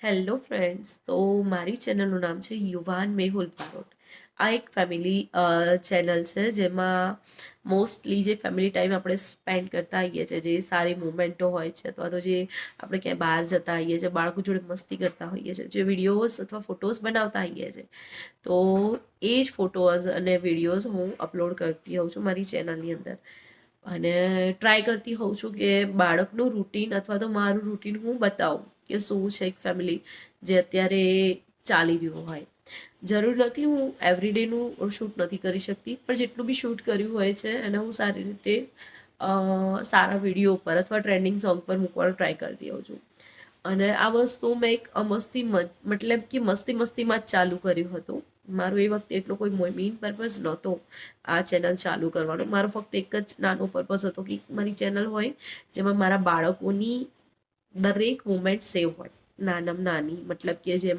Hello friends, તો મારી ચેનલનું નામ છે યુવાન મેહુલ બારોટ. આ એક ફેમિલી ચેનલ છે જેમાં મોસ્ટલી જે ફેમિલી ટાઈમ આપણે સ્પેન્ડ કરતા હોઈએ છીએ, જે સારી મુમેન્ટો હોય છે, અથવા તો જે આપણે ક્યાંય બહાર જતા હોઈએ છીએ, બાળકો જોડે મસ્તી કરતા હોઈએ છીએ, જે વિડીયોઝ અથવા ફોટોઝ બનાવતા હોઈએ છીએ, તો એ જ ફોટોઝ અને વિડીયોઝ હું અપલોડ કરતી હોઉં છું મારી ચેનલની અંદર. અને ટ્રાય કરતી હોઉં છું કે બાળકનું રૂટીન અથવા તો મારું રૂટીન હું બતાવું કે શું છે એક ફેમિલી જે અત્યારે ચાલી રહ્યું હોય. જરૂર નથી, હું એવરીડેનું શૂટ નથી કરી શકતી, પણ જેટલું બી શૂટ કર્યું હોય છે એને હું સારી રીતે સારા વિડીયો પર અથવા ટ્રેન્ડિંગ સોંગ પર મૂકવાનો ટ્રાય કરતી હોઉં છું. અને આ વસ્તુ મેં એક મસ્તી મતલબ કે મસ્તીમાં જ ચાલુ કર્યું હતું. મારો એ વખતે એટલો કોઈ મેઇન પર્પઝ નહોતો આ ચેનલ ચાલુ કરવાનો. મારો ફક્ત એક જ નાનો પર્પઝ હતો કે મારી ચેનલ હોય જેમાં મારા બાળકોની દરેક મુમેન્ટ સેવ હોય, નાનામાં નાની, મતલબ કે જેમ